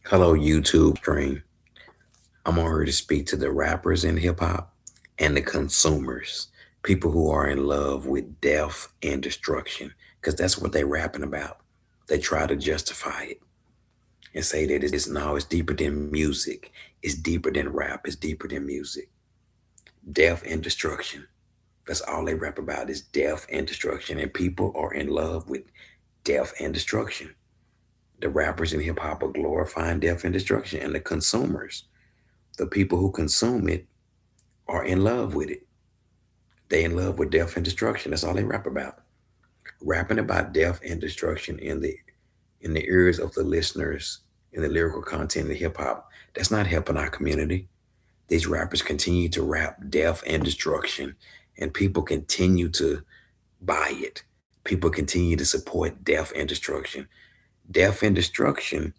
Hello, YouTube stream. I'm on here to speak to the rappers in hip hop and the consumers, people who are in love with death and destruction, because that's what they're rapping about. They try to justify it and say that it's deeper than music, it's deeper than rap, it's deeper than music. Death and destruction. That's all they rap about is death and destruction, and people are in love with death and destruction. The rappers in hip hop are glorifying death and destruction, and the consumers, the people who consume it, are in love with it. They in love with death and destruction. That's all they rap about. Rapping about death and destruction in the ears of the listeners in the lyrical content of hip hop. That's not helping our community. These rappers continue to rap death and destruction, and people continue to buy it. People continue to support death and destruction. Death and destruction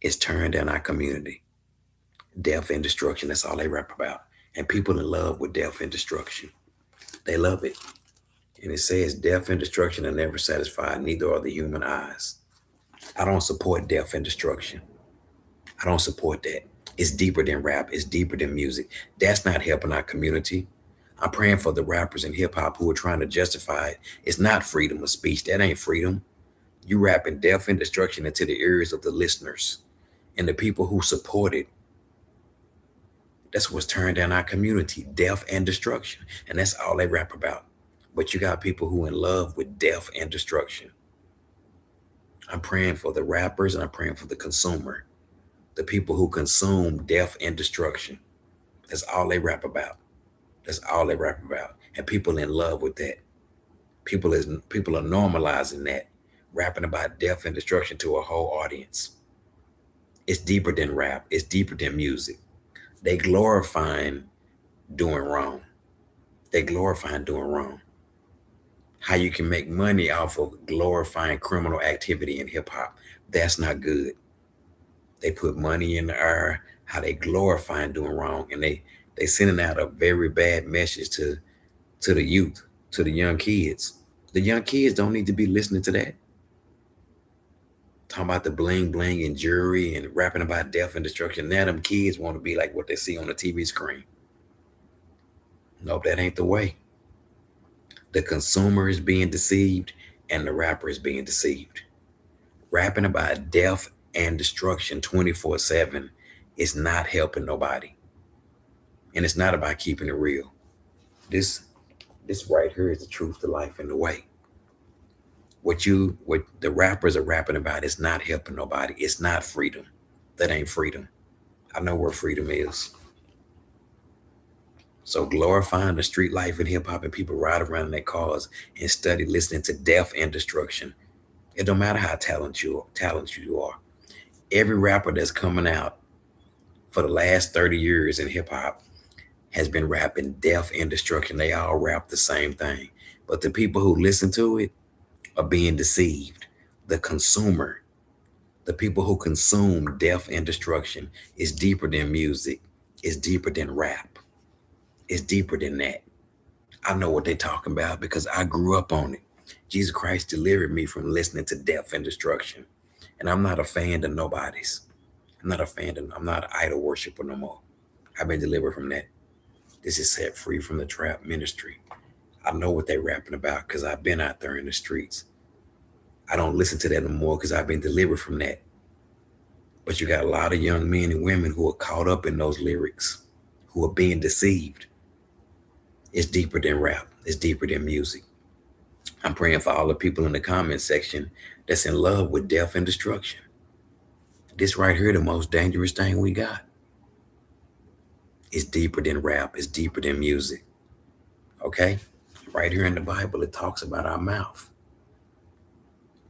is tearing down our community. Death and destruction. That's all they rap about. And people in love with death and destruction. They love it. And it says death and destruction are never satisfied, neither are the human eyes. I don't support death and destruction. I don't support that. It's deeper than rap, it's deeper than music. That's not helping our community. I'm praying for the rappers in hip hop who are trying to justify it. It's not freedom of speech. That ain't freedom. You rapping death and destruction into the ears of the listeners and the people who support it. That's what's tearing down our community, death and destruction. And that's all they rap about. But you got people who in love with death and destruction. I'm praying for the rappers and I'm praying for the consumer, the people who consume death and destruction. That's all they rap about. That's all they rap about. And people in love with that. People are normalizing that, rapping about death and destruction to a whole audience. It's deeper than rap. It's deeper than music. They glorifying doing wrong. They glorifying doing wrong. How you can make money off of glorifying criminal activity in hip hop. That's not good. They put money in the air, how they glorifying doing wrong, and they sending out a very bad message to the youth, to the young kids. The young kids don't need to be listening to that. Talking about the bling bling and jewelry and rapping about death and destruction. Now them kids want to be like what they see on the TV screen. Nope, that ain't the way. The consumer is being deceived and the rapper is being deceived. Rapping about death and destruction 24/7 is not helping nobody. And it's not about keeping it real. This this right here is the truth, the life, and the way. What the rappers are rapping about is not helping nobody. It's not freedom. That ain't freedom. I know where freedom is. So glorifying the street life in hip hop and people ride around in their cars and study listening to death and destruction. It don't matter how talented you are. Every rapper that's coming out for the last 30 years in hip hop has been rapping death and destruction. They all rap the same thing. But the people who listen to it are being deceived. The consumer, the people who consume death and destruction, is deeper than music, is deeper than rap, is deeper than that. I know what they're talking about because I grew up on it. Jesus Christ delivered me from listening to death and destruction. And I'm not a fan of nobody's. I'm not an idol worshiper no more. I've been delivered from that. This is set free from the trap ministry. I know what they're rapping about because I've been out there in the streets. I don't listen to that no more because I've been delivered from that. But you got a lot of young men and women who are caught up in those lyrics, who are being deceived. It's deeper than rap. It's deeper than music. I'm praying for all the people in the comment section that's in love with death and destruction. This right here, the most dangerous thing we got. It's deeper than rap. It's deeper than music. Okay? Right here in the Bible, it talks about our mouth.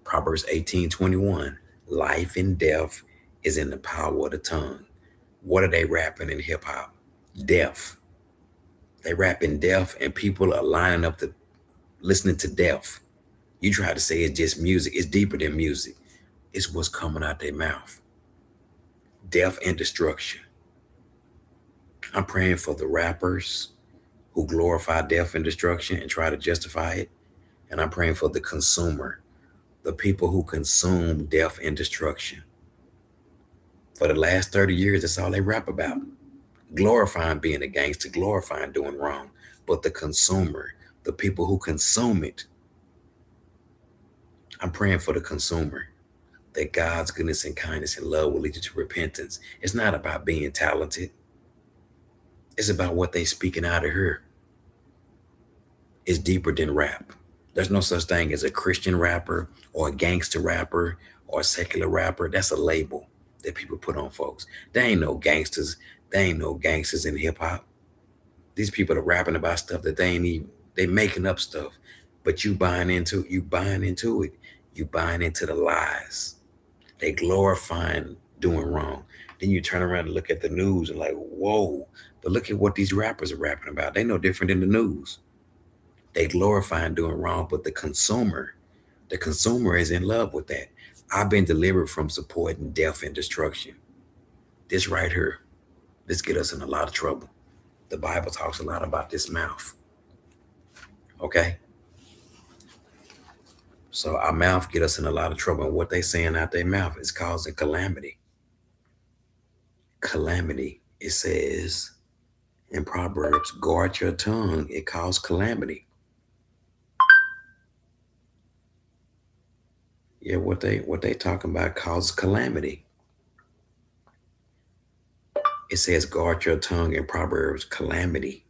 Proverbs 18:21. Life and death is in the power of the tongue. What are they rapping in hip hop? Death. They rapping death, and people are lining up to listening to death. You try to say it's just music. It's deeper than music. It's what's coming out their mouth. Death and destruction. I'm praying for the rappers who glorify death and destruction and try to justify it. And I'm praying for the consumer, the people who consume death and destruction. For the last 30 years, that's all they rap about. Glorifying being a gangster, glorifying doing wrong. But the consumer, the people who consume it, I'm praying for the consumer that God's goodness and kindness and love will lead you to repentance. It's not about being talented. It's about what they speaking out of here. It's deeper than rap. There's no such thing as a Christian rapper or a gangster rapper or a secular rapper. That's a label that people put on folks. They ain't no gangsters. They ain't no gangsters in hip hop. These people are rapping about stuff that they ain't even, they making up stuff. But you buying into it. You buying into the lies. They glorifying doing wrong. Then you turn around and look at the news and like, whoa, but look at what these rappers are rapping about. They no different than the news. They glorifying doing wrong, but the consumer is in love with that. I've been delivered from supporting death and destruction. This right here, this get us in a lot of trouble. The Bible talks a lot about this mouth. Okay? So our mouth get us in a lot of trouble. And what they saying out their mouth is causing calamity. Calamity. It says in Proverbs, guard your tongue. It causes calamity. Yeah, what they talking about causes calamity. It says guard your tongue in Proverbs, calamity.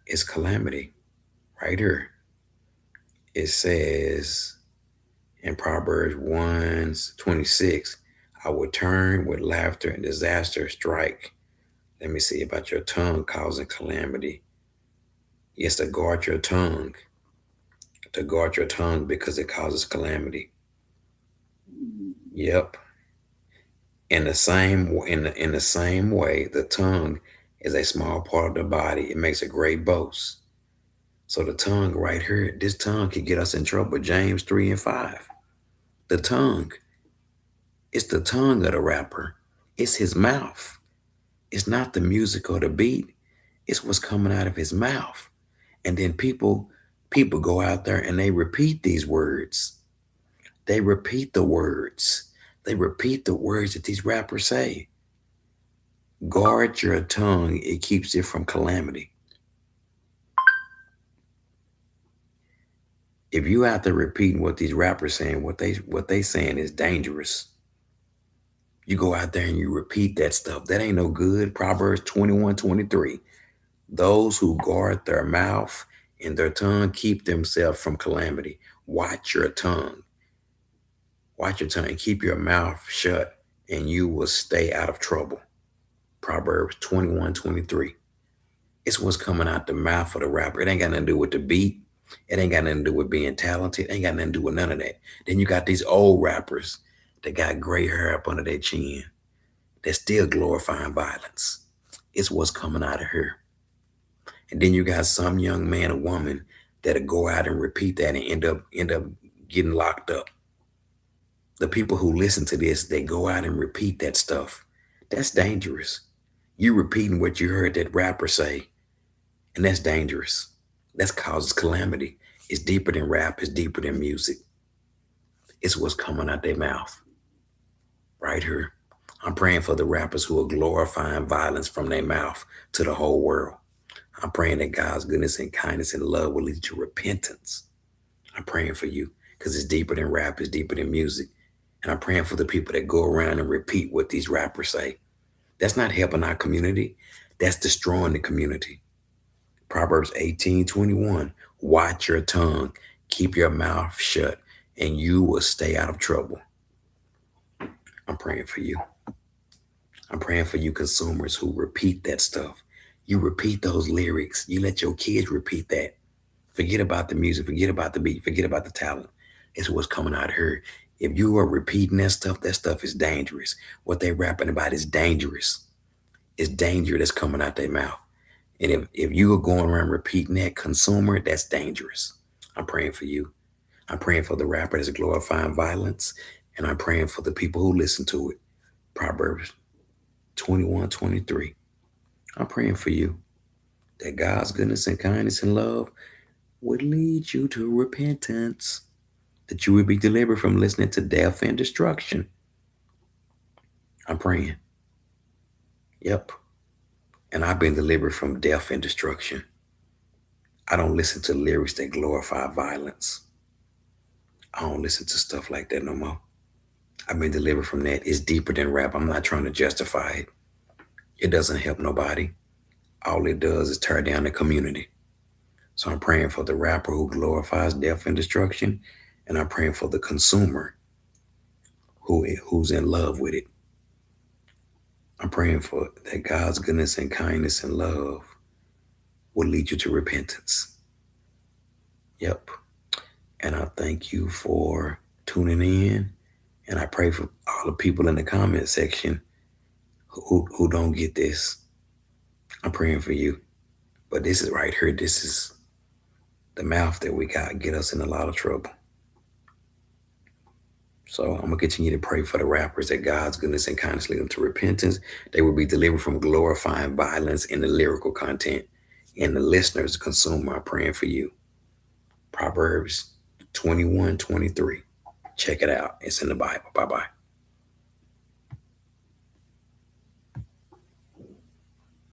It's calamity. Right here. It says in Proverbs 1:26, I will turn with laughter and disaster strike. Let me see about your tongue causing calamity. Yes, to guard your tongue. To guard your tongue because it causes calamity. Yep. In the same way, the tongue is a small part of the body. It makes a great boast. So the tongue right here, this tongue can get us in trouble. James 3:5. The tongue. It's the tongue of the rapper. It's his mouth. It's not the music or the beat. It's what's coming out of his mouth. And then people go out there and they repeat these words. They repeat the words. They repeat the words that these rappers say. Guard your tongue. It keeps it from calamity. If you out there repeating what these rappers saying, what they saying is dangerous. You go out there and you repeat that stuff. That ain't no good. Proverbs 21:23. Those who guard their mouth and their tongue keep themselves from calamity. Watch your tongue. Watch your tongue. Keep your mouth shut and you will stay out of trouble. Proverbs 21:23. It's what's coming out the mouth of the rapper. It ain't got nothing to do with the beat. It ain't got nothing to do with being talented. It ain't got nothing to do with none of that. Then you got these old rappers that got gray hair up under their chin. They're still glorifying violence. It's what's coming out of here. And then you got some young man or woman that'll go out and repeat that and end up getting locked up. The people who listen to this, they go out and repeat that stuff. That's dangerous. You repeating what you heard that rapper say, and that's dangerous. That causes calamity. It's deeper than rap. It's deeper than music. It's what's coming out their mouth. Right here. I'm praying for the rappers who are glorifying violence from their mouth to the whole world. I'm praying that God's goodness and kindness and love will lead to repentance. I'm praying for you because it's deeper than rap, it's deeper than music. And I'm praying for the people that go around and repeat what these rappers say. That's not helping our community. That's destroying the community. Proverbs 18:21. Watch your tongue, keep your mouth shut, and you will stay out of trouble. I'm praying for you. I'm praying for you consumers who repeat that stuff. You repeat those lyrics. You let your kids repeat that. Forget about the music. Forget about the beat. Forget about the talent. It's what's coming out of here. If you are repeating that stuff is dangerous. What they rapping about is dangerous. It's danger that's coming out their mouth. And if you are going around repeating that consumer, that's dangerous. I'm praying for you. I'm praying for the rapper that's glorifying violence. And I'm praying for the people who listen to it. Proverbs 21:23. I'm praying for you that God's goodness and kindness and love would lead you to repentance, that you would be delivered from listening to death and destruction. I'm praying. Yep. And I've been delivered from death and destruction. I don't listen to lyrics that glorify violence. I don't listen to stuff like that no more. I've been delivered from that. It's deeper than rap. I'm not trying to justify it. It doesn't help nobody. All it does is tear down the community. So I'm praying for the rapper who glorifies death and destruction, and I'm praying for the consumer who's in love with it. I'm praying for that God's goodness and kindness and love will lead you to repentance. Yep. And I thank you for tuning in. And I pray for all the people in the comment section who don't get this. I'm praying for you. But this is right here. This is the mouth that we got get us in a lot of trouble. So I'm going to continue to pray for the rappers that God's goodness and kindness lead them to repentance. They will be delivered from glorifying violence in the lyrical content. And the listeners, the consumer, I'm praying for you. Proverbs 21:23. Check it out. It's in the Bible. Bye-bye.